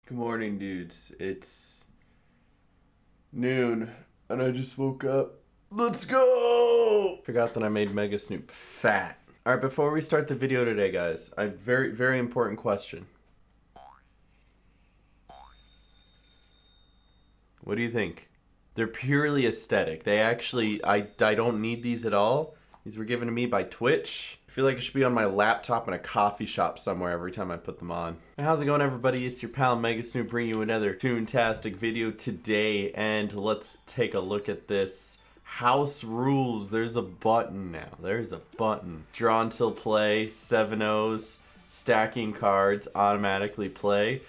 Good morning, dudes. It's noon, and I just woke up. Let's go! Forgot that I made Mega Snoop fat. Alright, before we start the video today, guys, a very important question. What do you think? They're purely aesthetic. They actually, I don't need these at all. These were given to me by Twitch. I feel like it should be on my laptop in a coffee shop somewhere every time I put them on. How's it going, everybody? It's your pal Mega Snoop bringing you another Toontastic video today, and let's take a look at this. House rules. There's a button now. There's a button. Draw until play, 7-0s, stacking cards, automatically play.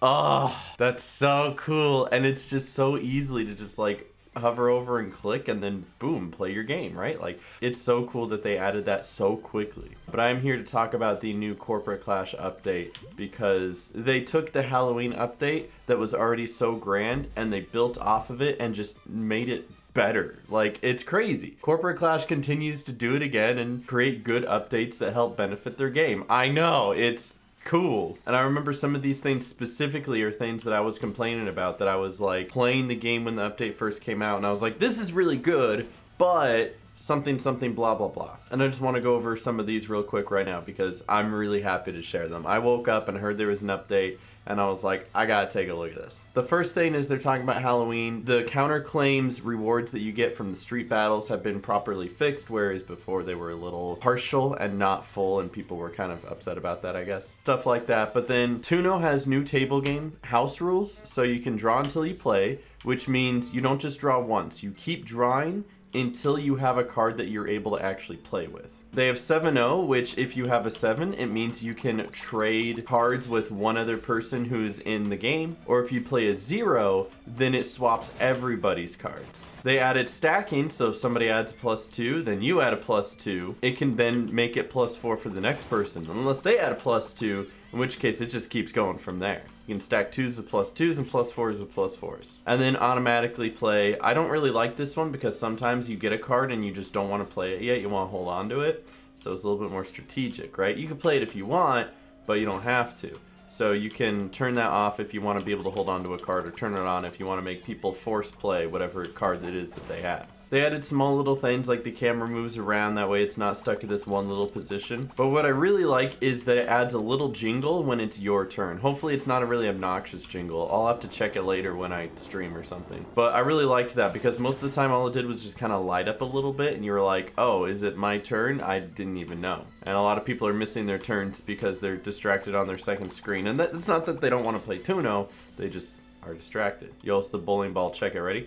Oh, that's so cool. And it's just so easily to just like hover over and click and then boom, play your game, right? Like, it's so cool that they added that so quickly. But I'm here to talk about the new Corporate Clash update because they took the Halloween update that was already so grand and they built off of it and just made it better. Like, it's crazy. Corporate Clash continues to do it again and create good updates that help benefit their game. I know, it's cool. And I remember some of these things specifically are things that I was complaining about, that I was like playing the game when the update first came out and I was like, this is really good, but something blah blah blah. And I just want to go over some of these real quick right now because I'm really happy to share them. I woke up and heard there was an update and I was like, I gotta take a look at this. The first thing is they're talking about Halloween. The counterclaims rewards that you get from the street battles have been properly fixed, whereas before they were a little partial and not full, and people were kind of upset about that, I guess. Stuff like that. But then Tuno has new table game house rules, so you can draw until you play, which means you don't just draw once. You keep drawing until you have a card that you're able to actually play with. They have 7-0, which if you have a 7, it means you can trade cards with one other person who's in the game. Or if you play a 0, then it swaps everybody's cards. They added stacking, so if somebody adds a +2, then you add a +2. It can then make it +4 for the next person, unless they add a +2, in which case it just keeps going from there. You can stack 2s with +2s and +4s with +4s. And then automatically play. I don't really like this one because sometimes you get a card and you just don't want to play it yet. You want to hold on to it. So it's a little bit more strategic, right? You can play it if you want, but you don't have to. So you can turn that off if you want to be able to hold on to a card, or turn it on if you want to make people force play whatever card it is that they have. They added small little things like the camera moves around, that way it's not stuck to this one little position. But what I really like is that it adds a little jingle when it's your turn. Hopefully it's not a really obnoxious jingle. I'll have to check it later when I stream or something. But I really liked that because most of the time all it did was just kind of light up a little bit and you were like, oh, is it my turn? I didn't even know. And a lot of people are missing their turns because they're distracted on their second screen. And it's not that they don't want to play Tuno, they just are distracted. You also the bowling ball, check it, ready?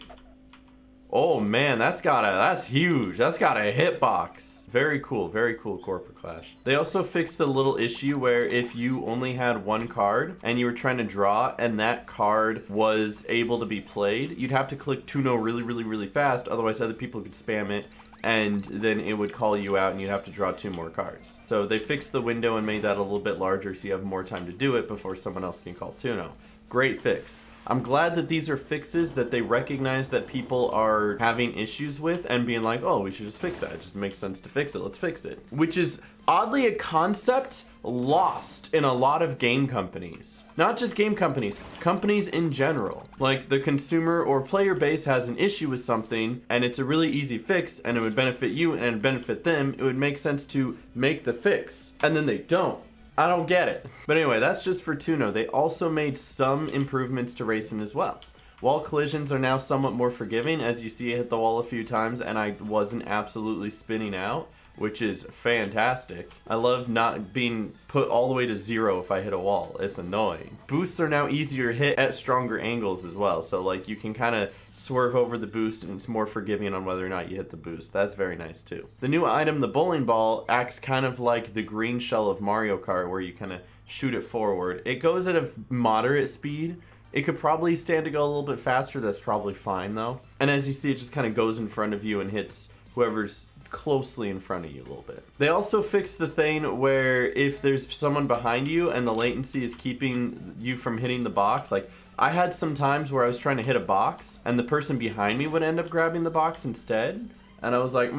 Oh man, that's huge. That's got a hitbox. Very cool Corporate Clash. They also fixed the little issue where if you only had one card and you were trying to draw and that card was able to be played, you'd have to click Tuno really fast, otherwise other people could spam it and then it would call you out and you'd have to draw 2 more cards. So they fixed the window and made that a little bit larger so you have more time to do it before someone else can call Tuno. Great fix. I'm glad that these are fixes that they recognize that people are having issues with and being like, oh, we should just fix that. It just makes sense to fix it. Let's fix it. Which is oddly a concept lost in a lot of game companies. Not just game companies, companies in general. Like the consumer or player base has an issue with something and it's a really easy fix and it would benefit you and benefit them. It would make sense to make the fix, and then they don't. I don't get it. But anyway, that's just for Tuno. They also made some improvements to racing as well. Wall collisions are now somewhat more forgiving. As you see, I hit the wall a few times and I wasn't absolutely spinning out, which is fantastic. I love not being put all the way to 0 if I hit a wall. It's annoying. Boosts are now easier to hit at stronger angles as well. So like you can kind of swerve over the boost and it's more forgiving on whether or not you hit the boost. That's very nice too. The new item, the bowling ball, acts kind of like the green shell of Mario Kart where you kind of shoot it forward. It goes at a moderate speed. It could probably stand to go a little bit faster. That's probably fine though. And as you see, it just kind of goes in front of you and hits whoever's closely in front of you a little bit. They also fixed the thing where if there's someone behind you and the latency is keeping you from hitting the box, like I had some times where I was trying to hit a box and the person behind me would end up grabbing the box instead. And I was like,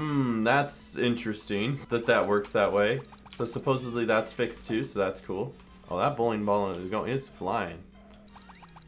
that's interesting that works that way. So supposedly that's fixed too, so that's cool. Oh, that bowling ball is flying.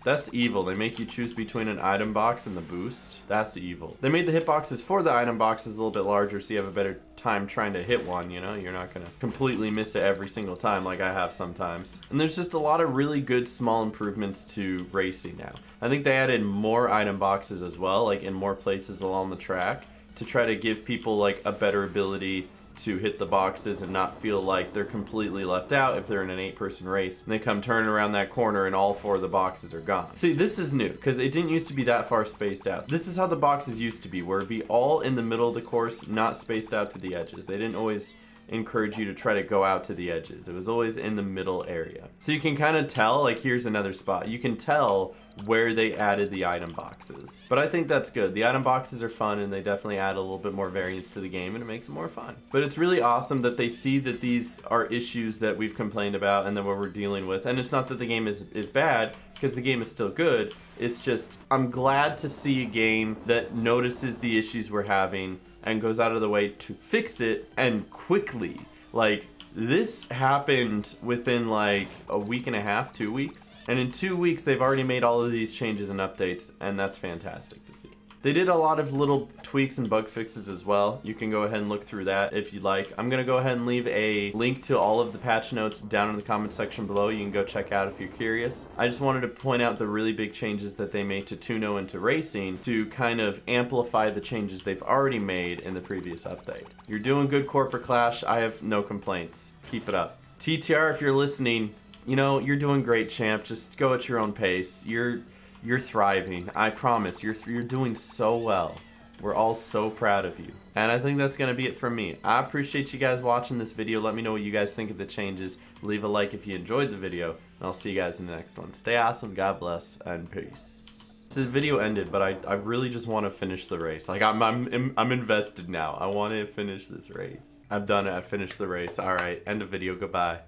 That's evil. They make you choose between an item box and the boost. That's evil. They made the hitboxes for the item boxes a little bit larger so you have a better time trying to hit one, you know? You're not gonna completely miss it every single time like I have sometimes. And there's just a lot of really good small improvements to racing now. I think they added more item boxes as well, like in more places along the track, to try to give people like a better ability to hit the boxes and not feel like they're completely left out if they're in an 8-person race and they come turning around that corner and all 4 of the boxes are gone. See, this is new because it didn't used to be that far spaced out. This is how the boxes used to be, where it'd be all in the middle of the course, not spaced out to the edges. They didn't always encourage you to try to go out to the edges. It was always in the middle area. So you can kind of tell, like here's another spot. You can tell where they added the item boxes. But I think that's good. The item boxes are fun and they definitely add a little bit more variance to the game and it makes it more fun. But it's really awesome that they see that these are issues that we've complained about and that what we're dealing with. And it's not that the game is bad, because the game is still good. It's just, I'm glad to see a game that notices the issues we're having and goes out of the way to fix it, and quickly. Like, this happened within like a week and a half, 2 weeks. And in 2 weeks, they've already made all of these changes and updates, and that's fantastic to see. They did a lot of little tweaks and bug fixes as well. You can go ahead and look through that if you'd like. I'm gonna go ahead and leave a link to all of the patch notes down in the comment section below. You can go check out if you're curious. I just wanted to point out the really big changes that they made to Tuno and to Racing to kind of amplify the changes they've already made in the previous update. You're doing good, Corporate Clash. I have no complaints. Keep it up. TTR, if you're listening, you know, you're doing great, champ. Just go at your own pace. You're thriving. I promise. You're doing so well. We're all so proud of you. And I think that's going to be it from me. I appreciate you guys watching this video. Let me know what you guys think of the changes. Leave a like if you enjoyed the video. And I'll see you guys in the next one. Stay awesome. God bless. And peace. So the video ended, but I really just want to finish the race. Like, I'm invested now. I want to finish this race. I've done it. I finished the race. All right. End of video. Goodbye.